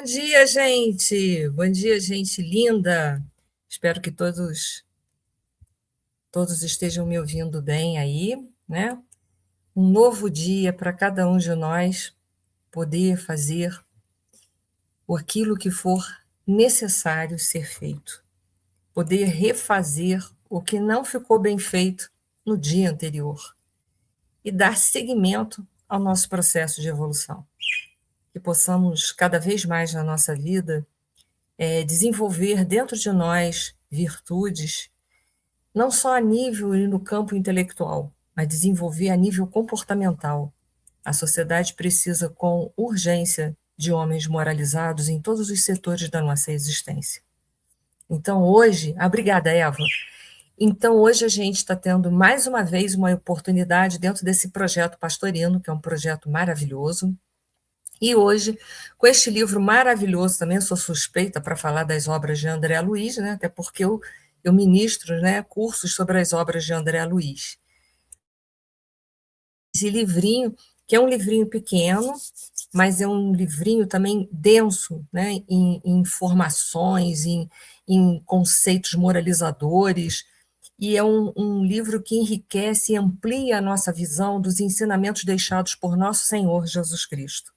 dia, gente! Bom dia, gente linda! Espero que todos estejam me ouvindo bem aí, né? Um novo dia para cada um de nós poder fazer aquilo que for necessário ser feito, poder refazer o que não ficou bem feito no dia anterior e dar seguimento ao nosso processo de evolução. Que possamos cada vez mais na nossa vida desenvolver dentro de nós virtudes, não só a nível e no campo intelectual, mas desenvolver a nível comportamental. A sociedade precisa, com urgência, de homens moralizados em todos os setores da nossa existência. Então, hoje, obrigada, Eva. Então, hoje a gente está tendo mais uma vez uma oportunidade dentro desse projeto pastorino, que é um projeto maravilhoso. E hoje, com este livro maravilhoso, também sou suspeita para falar das obras de André Luiz, né? Até porque eu ministro, né, cursos sobre as obras de André Luiz. Esse livrinho, que é um livrinho pequeno, mas é um livrinho também denso, né, em informações, em conceitos moralizadores, e é um livro que enriquece e amplia a nossa visão dos ensinamentos deixados por nosso Senhor Jesus Cristo.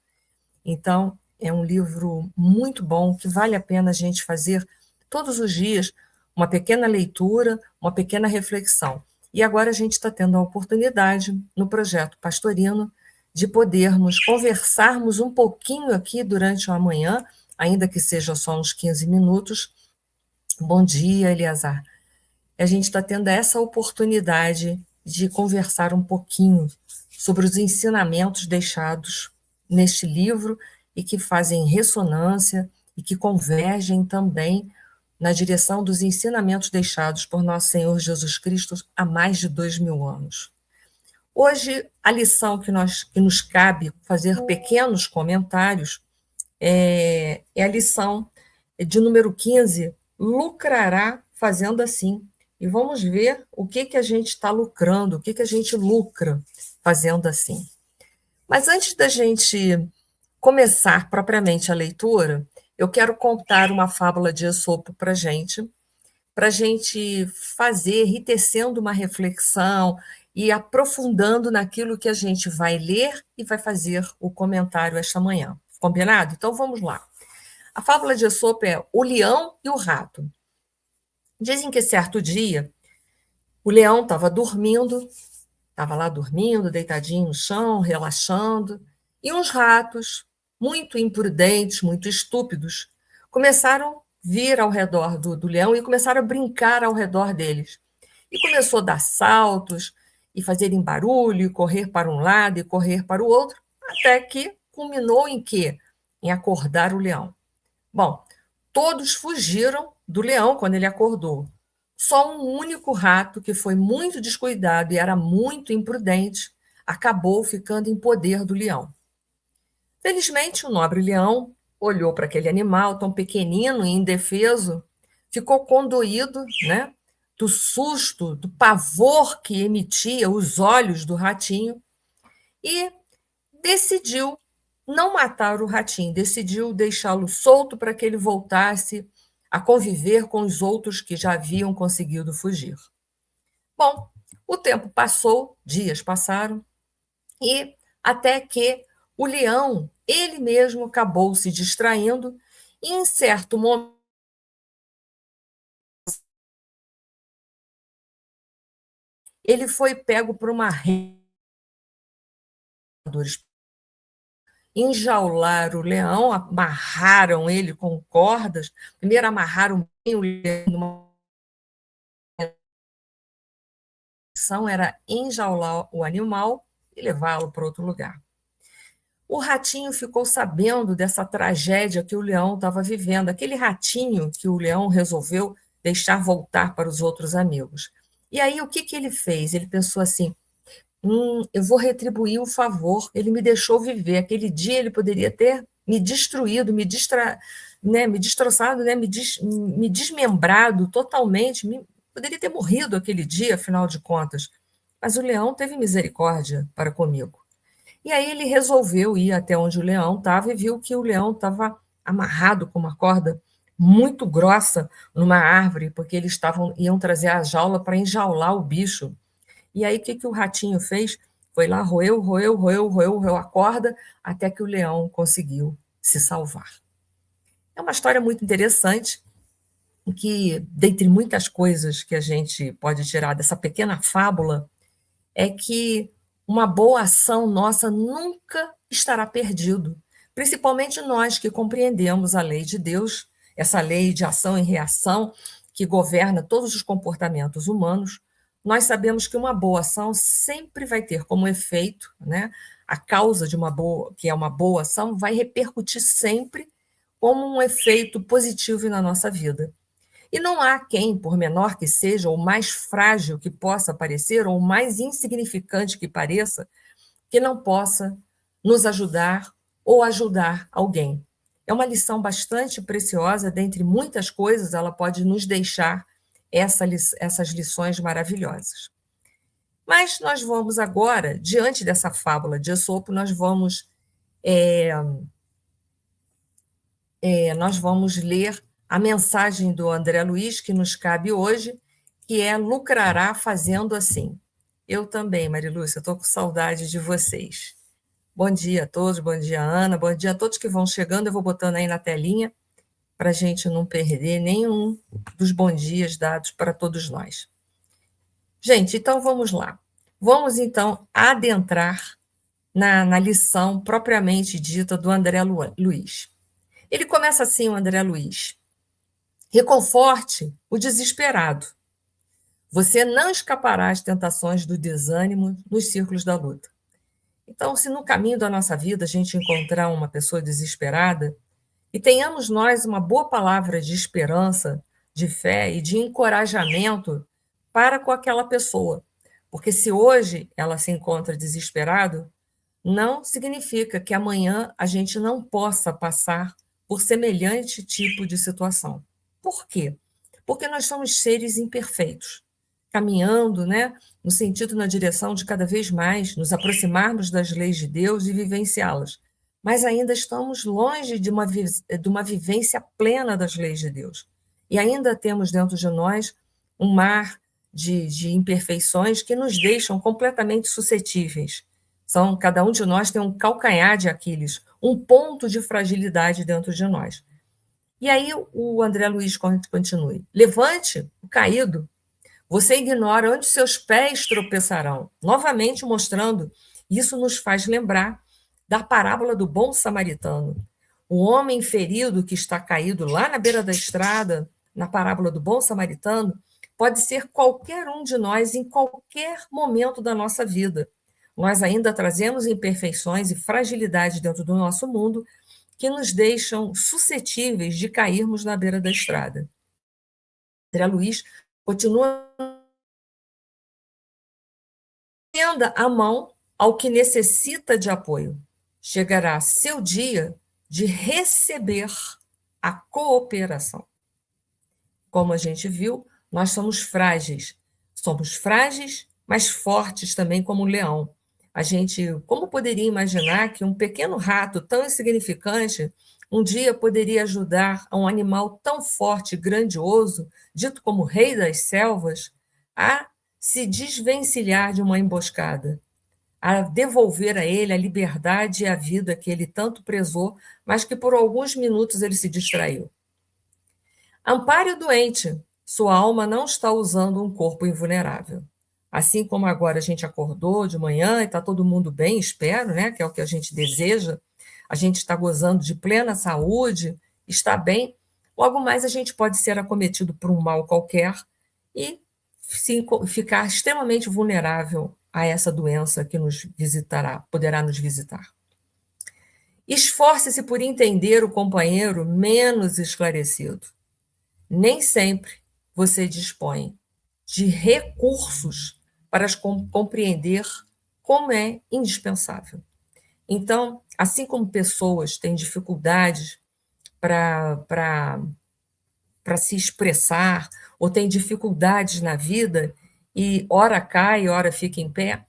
Então, é um livro muito bom, que vale a pena a gente fazer todos os dias uma pequena leitura, uma pequena reflexão. E agora a gente está tendo a oportunidade, no projeto Pastorino, de podermos conversarmos um pouquinho aqui durante a manhã, ainda que seja só uns 15 minutos. Bom dia, Eliazar. A gente está tendo essa oportunidade de conversar um pouquinho sobre os ensinamentos deixados neste livro e que fazem ressonância e que convergem também na direção dos ensinamentos deixados por nosso Senhor Jesus Cristo há mais de 2000 anos. Hoje, a lição que nos cabe fazer pequenos comentários é a lição de número 15, lucrará fazendo assim. E vamos ver o que a gente está lucrando, o que a gente lucra fazendo assim. Mas antes da gente começar propriamente a leitura, eu quero contar uma fábula de Esopo para a gente fazer, ir tecendo uma reflexão e aprofundando naquilo que a gente vai ler e vai fazer o comentário esta manhã. Combinado? Então vamos lá. A fábula de Esopo é O Leão e o Rato. Dizem que certo dia o leão estava lá dormindo, deitadinho no chão, relaxando, e uns ratos, muito imprudentes, muito estúpidos, começaram a vir ao redor do leão e começaram a brincar ao redor deles. E começou a dar saltos, e fazerem barulho, e correr para um lado e correr para o outro, até que culminou em quê? Em acordar o leão. Bom, todos fugiram do leão quando ele acordou. Só um único rato, que foi muito descuidado e era muito imprudente, acabou ficando em poder do leão. Felizmente, o nobre leão olhou para aquele animal tão pequenino e indefeso, ficou condoído, né, do susto, do pavor que emitia os olhos do ratinho e decidiu não matar o ratinho, decidiu deixá-lo solto para que ele voltasse a conviver com os outros que já haviam conseguido fugir. Bom, o tempo passou, dias passaram, e até que o leão, ele mesmo, acabou se distraindo, e em certo momento ele foi pego por uma rede. Enjaularam o leão, amarraram ele com cordas. Primeiro amarraram bem o leão numa ação, era enjaular o animal e levá-lo para outro lugar. O ratinho ficou sabendo dessa tragédia que o leão estava vivendo, aquele ratinho que o leão resolveu deixar voltar para os outros amigos. E aí, o que ele fez? Ele pensou assim, eu vou retribuir o favor, ele me deixou viver, aquele dia ele poderia ter me destruído, me destroçado, né, me desmembrado totalmente, poderia ter morrido aquele dia, afinal de contas, mas o leão teve misericórdia para comigo. E aí ele resolveu ir até onde o leão estava e viu que o leão estava amarrado com uma corda muito grossa numa árvore, porque eles iam trazer a jaula para enjaular o bicho. E aí, o que o ratinho fez? Foi lá, roeu a corda, até que o leão conseguiu se salvar. É uma história muito interessante, que, dentre muitas coisas que a gente pode tirar dessa pequena fábula, é que uma boa ação nossa nunca estará perdido, principalmente nós que compreendemos a lei de Deus, essa lei de ação e reação que governa todos os comportamentos humanos. Nós sabemos que uma boa ação sempre vai ter como efeito, né, a causa de uma boa, que é uma boa ação, vai repercutir sempre como um efeito positivo na nossa vida. E não há quem, por menor que seja, ou mais frágil que possa parecer, ou mais insignificante que pareça, que não possa nos ajudar ou ajudar alguém. É uma lição bastante preciosa, dentre muitas coisas, ela pode nos deixar essas lições maravilhosas. Mas nós vamos agora, diante dessa fábula de Esopo, nós vamos ler a mensagem do André Luiz, que nos cabe hoje, que é lucrará fazendo assim. Eu também, Marilúcia, estou com saudade de vocês. Bom dia a todos, bom dia, Ana, bom dia a todos que vão chegando. Eu vou botando aí na telinha para a gente não perder nenhum dos bons dias dados para todos nós. Gente, então vamos lá. Vamos então adentrar na lição propriamente dita do André Luiz. Ele começa assim, o André Luiz. Reconforte o desesperado. Você não escapará às tentações do desânimo nos círculos da luta. Então, se no caminho da nossa vida a gente encontrar uma pessoa desesperada, e tenhamos nós uma boa palavra de esperança, de fé e de encorajamento para com aquela pessoa. Porque se hoje ela se encontra desesperado, não significa que amanhã a gente não possa passar por semelhante tipo de situação. Por quê? Porque nós somos seres imperfeitos, caminhando, né, no sentido, na direção de cada vez mais nos aproximarmos das leis de Deus e vivenciá-las. Mas ainda estamos longe de uma vivência plena das leis de Deus. E ainda temos dentro de nós um mar de imperfeições que nos deixam completamente suscetíveis. Cada um de nós tem um calcanhar de Aquiles, um ponto de fragilidade dentro de nós. E aí o André Luiz continue. Levante o caído. Você ignora onde seus pés tropeçarão. Novamente mostrando, isso nos faz lembrar da parábola do bom samaritano. O homem ferido que está caído lá na beira da estrada, na parábola do bom samaritano, pode ser qualquer um de nós em qualquer momento da nossa vida. Nós ainda trazemos imperfeições e fragilidades dentro do nosso mundo que nos deixam suscetíveis de cairmos na beira da estrada. André Luiz continua: estenda a mão ao que necessita de apoio. Chegará seu dia de receber a cooperação. Como a gente viu, nós somos frágeis. Somos frágeis, mas fortes também como o leão. A gente, como poderia imaginar que um pequeno rato tão insignificante um dia poderia ajudar a um animal tão forte e grandioso, dito como rei das selvas, a se desvencilhar de uma emboscada, a devolver a ele a liberdade e a vida que ele tanto prezou, mas que por alguns minutos ele se distraiu. Ampare o doente, sua alma não está usando um corpo invulnerável. Assim como agora a gente acordou de manhã e está todo mundo bem, espero, né, que é o que a gente deseja, a gente está gozando de plena saúde, está bem, logo mais a gente pode ser acometido por um mal qualquer e ficar extremamente vulnerável a essa doença que nos visitará, poderá nos visitar. Esforce-se por entender o companheiro menos esclarecido. Nem sempre você dispõe de recursos para compreender como é indispensável. Então, assim como pessoas têm dificuldades para se expressar, ou têm dificuldades na vida, e ora cai, ora fica em pé,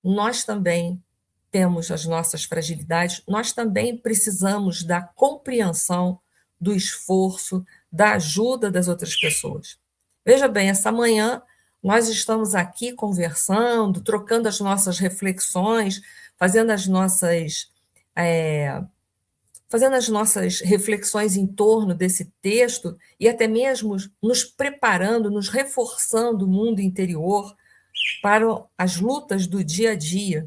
nós também temos as nossas fragilidades, nós também precisamos da compreensão, do esforço, da ajuda das outras pessoas. Veja bem, essa manhã nós estamos aqui conversando, trocando as nossas reflexões, fazendo as nossas, é, fazendo as nossas reflexões em torno desse texto e até mesmo nos preparando, nos reforçando o mundo interior para as lutas do dia a dia.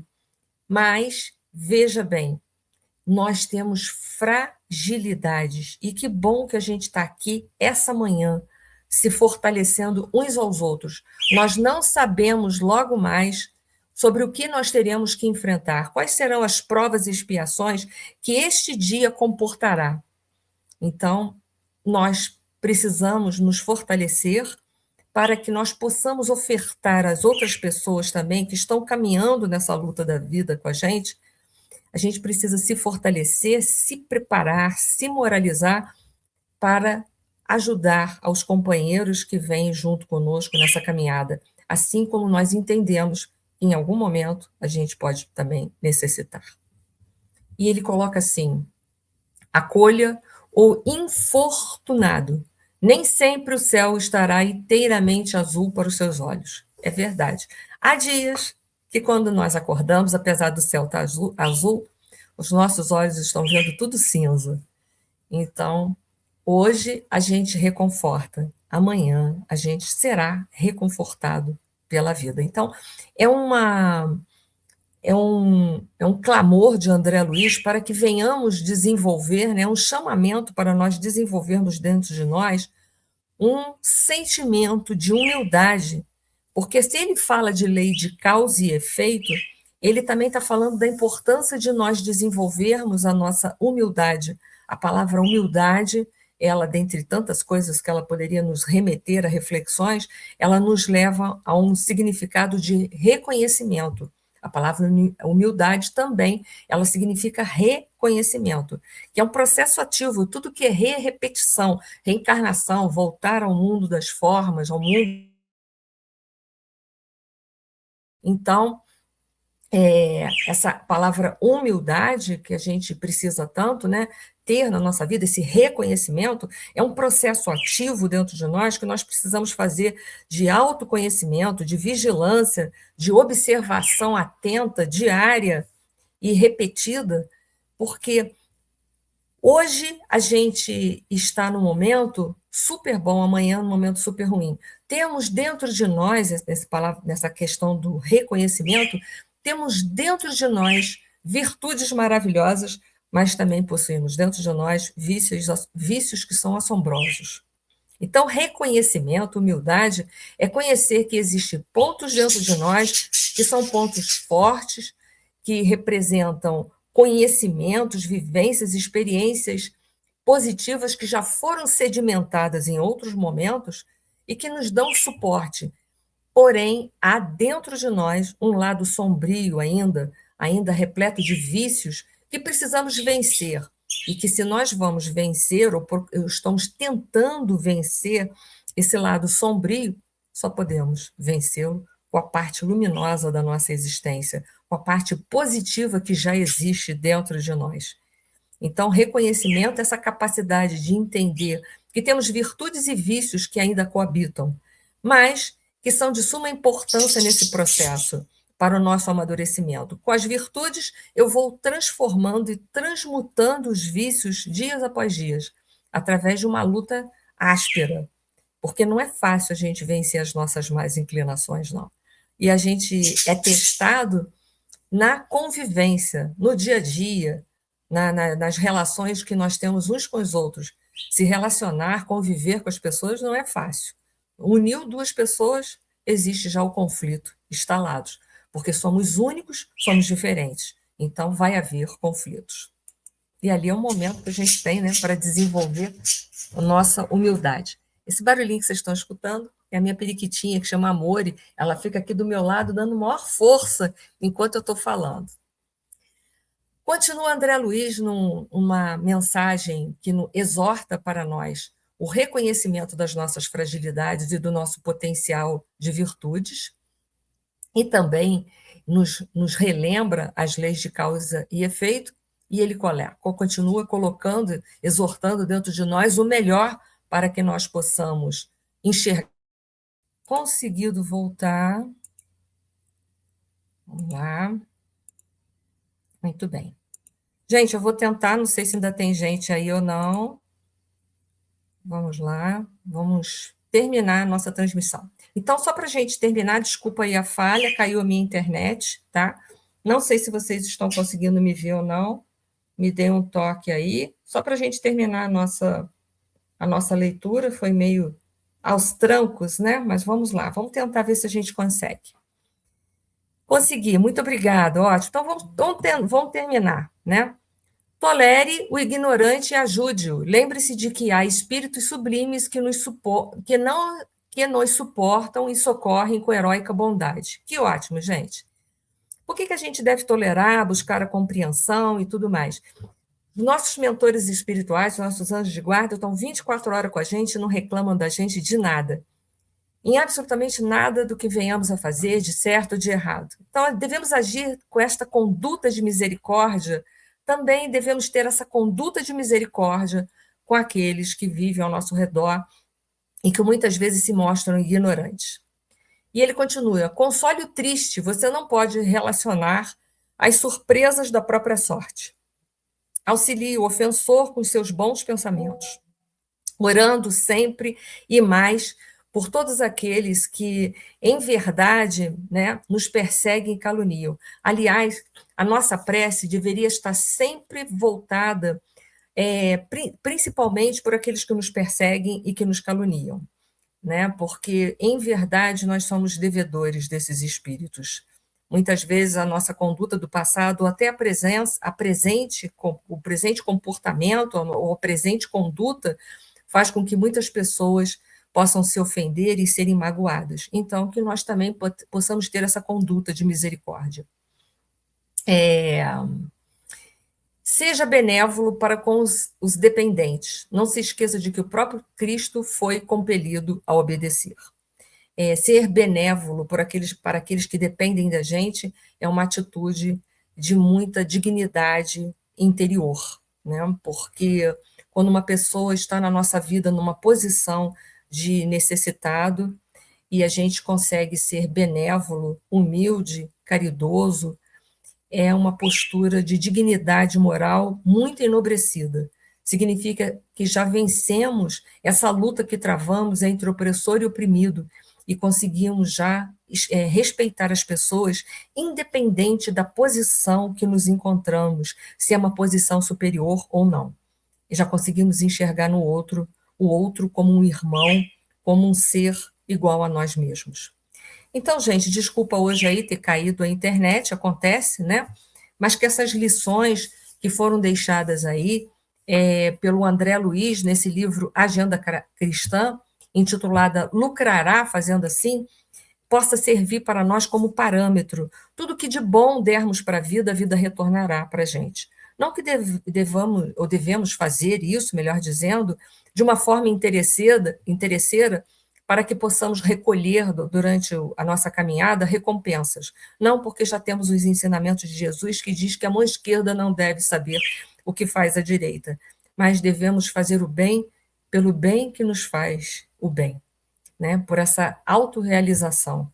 Mas, veja bem, nós temos fragilidades. E que bom que a gente está aqui essa manhã, se fortalecendo uns aos outros. Nós não sabemos logo mais sobre o que nós teremos que enfrentar, quais serão as provas e expiações que este dia comportará. Então, nós precisamos nos fortalecer para que nós possamos ofertar às outras pessoas também que estão caminhando nessa luta da vida com a gente precisa se fortalecer, se preparar, se moralizar para ajudar aos companheiros que vêm junto conosco nessa caminhada, assim como nós entendemos que em algum momento a gente pode também necessitar. E ele coloca assim: acolha o infortunado. Nem sempre o céu estará inteiramente azul para os seus olhos. É verdade. Há dias que, quando nós acordamos, apesar do céu estar azul, os nossos olhos estão vendo tudo cinza. Então, hoje a gente reconforta, amanhã a gente será reconfortado pela vida. Então, é uma é um clamor de André Luiz para que venhamos desenvolver, né, um chamamento para nós desenvolvermos dentro de nós um sentimento de humildade, porque se ele fala de lei de causa e efeito, ele também está falando da importância de nós desenvolvermos a nossa humildade. A palavra humildade, ela, dentre tantas coisas que ela poderia nos remeter a reflexões, ela nos leva a um significado de reconhecimento. A palavra humildade também, ela significa reconhecimento, que é um processo ativo, tudo que é repetição, reencarnação, voltar ao mundo das formas, ao mundo. Então, essa palavra humildade, que a gente precisa tanto, né, ter na nossa vida, esse reconhecimento, é um processo ativo dentro de nós que nós precisamos fazer de autoconhecimento, de vigilância, de observação atenta, diária e repetida, porque hoje a gente está num momento super bom, amanhã num momento super ruim. Temos dentro de nós, nessa questão do reconhecimento, temos dentro de nós virtudes maravilhosas, mas também possuímos dentro de nós vícios que são assombrosos. Então, reconhecimento, humildade, é conhecer que existem pontos dentro de nós que são pontos fortes, que representam conhecimentos, vivências, experiências positivas que já foram sedimentadas em outros momentos e que nos dão suporte. Porém, há dentro de nós um lado sombrio ainda repleto de vícios que precisamos vencer. E que se nós vamos vencer, ou estamos tentando vencer esse lado sombrio, só podemos vencê-lo com a parte luminosa da nossa existência, com a parte positiva que já existe dentro de nós. Então, reconhecimento é essa capacidade de entender que temos virtudes e vícios que ainda coabitam, mas que são de suma importância nesse processo para o nosso amadurecimento. Com as virtudes, eu vou transformando e transmutando os vícios dias após dias, através de uma luta áspera, porque não é fácil a gente vencer as nossas más inclinações, não. E a gente é testado na convivência, no dia a dia, nas relações que nós temos uns com os outros. Se relacionar, conviver com as pessoas não é fácil. Uniu duas pessoas, existe já o conflito, instalados, porque somos únicos, somos diferentes. Então, vai haver conflitos. E ali é o momento que a gente tem, né, para desenvolver a nossa humildade. Esse barulhinho que vocês estão escutando é a minha periquitinha, que chama Amore. Ela fica aqui do meu lado, dando maior força enquanto eu estou falando. Continua André Luiz numa mensagem que exorta para nós o reconhecimento das nossas fragilidades e do nosso potencial de virtudes. E também nos relembra as leis de causa e efeito, e ele continua colocando, exortando dentro de nós o melhor para que nós possamos enxergar. Conseguido voltar. Vamos lá. Muito bem. Gente, eu vou tentar, não sei se ainda tem gente aí ou não. Vamos lá, vamos terminar a nossa transmissão. Então, só para a gente terminar, desculpa aí a falha, caiu a minha internet, tá? Não sei se vocês estão conseguindo me ver ou não, me dê um toque aí, só para a gente terminar a nossa leitura, foi meio aos trancos, né? Mas vamos lá, vamos tentar ver se a gente consegue. Consegui, muito obrigada, ótimo. Então, vamos terminar, né? Tolere o ignorante e ajude-o. Lembre-se de que há espíritos sublimes que nos suportam e socorrem com heróica bondade. Que ótimo, gente. Por que a gente deve tolerar, buscar a compreensão e tudo mais? Nossos mentores espirituais, nossos anjos de guarda, estão 24 horas com a gente e não reclamam da gente de nada. Em absolutamente nada do que venhamos a fazer, de certo ou de errado. Então, devemos agir com esta conduta de misericórdia. Também devemos ter essa conduta de misericórdia com aqueles que vivem ao nosso redor e que muitas vezes se mostram ignorantes. E ele continua: console o triste, você não pode relacionar as surpresas da própria sorte. Auxilie o ofensor com seus bons pensamentos, orando sempre e mais por todos aqueles que, em verdade, né, nos perseguem e caluniam. Aliás, a nossa prece deveria estar sempre voltada, principalmente por aqueles que nos perseguem e que nos caluniam, né? Porque, em verdade, nós somos devedores desses espíritos. Muitas vezes a nossa conduta do passado, até o presente comportamento ou a presente conduta, faz com que muitas pessoas possam se ofender e serem magoadas. Então, que nós também possamos ter essa conduta de misericórdia. Seja benévolo para com os dependentes. Não se esqueça de que o próprio Cristo foi compelido a obedecer. Ser benévolo para aqueles que dependem da gente é uma atitude de muita dignidade interior, né? Porque quando uma pessoa está na nossa vida numa posição de necessitado e a gente consegue ser benévolo, humilde, caridoso, é uma postura de dignidade moral muito enobrecida. Significa que já vencemos essa luta que travamos entre opressor e oprimido e conseguimos já respeitar as pessoas, independente da posição que nos encontramos, se é uma posição superior ou não. E já conseguimos enxergar no outro, o outro como um irmão, como um ser igual a nós mesmos. Então, gente, desculpa hoje aí ter caído a internet, acontece, né? Mas que essas lições que foram deixadas aí pelo André Luiz, nesse livro Agenda Cristã, intitulada Lucrará Fazendo Assim, possa servir para nós como parâmetro. Tudo que de bom dermos para a vida retornará para a gente. Não que devemos fazer isso, melhor dizendo, de uma forma interesseira, para que possamos recolher durante a nossa caminhada recompensas. Não porque já temos os ensinamentos de Jesus que diz que a mão esquerda não deve saber o que faz a direita, mas devemos fazer o bem pelo bem que nos faz o bem, né? Por essa autorrealização,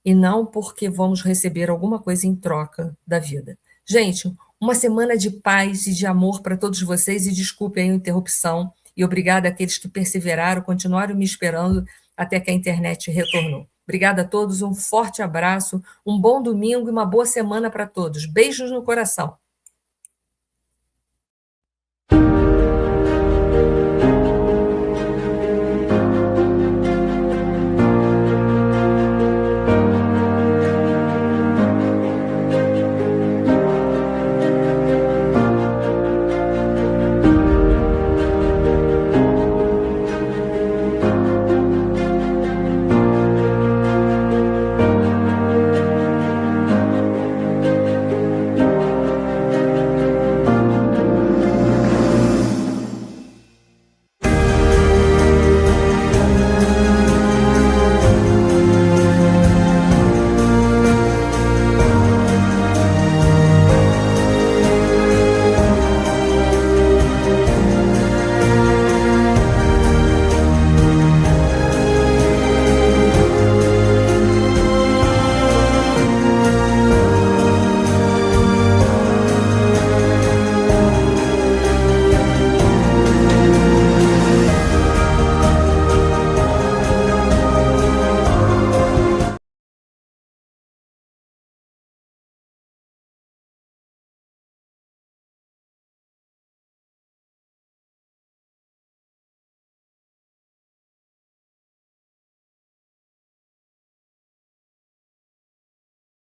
e não porque vamos receber alguma coisa em troca da vida. Gente, uma semana de paz e de amor para todos vocês, e desculpem a interrupção, e obrigada àqueles que perseveraram, continuaram me esperando até que a internet retornou. Obrigada a todos, um forte abraço, um bom domingo e uma boa semana para todos. Beijos no coração.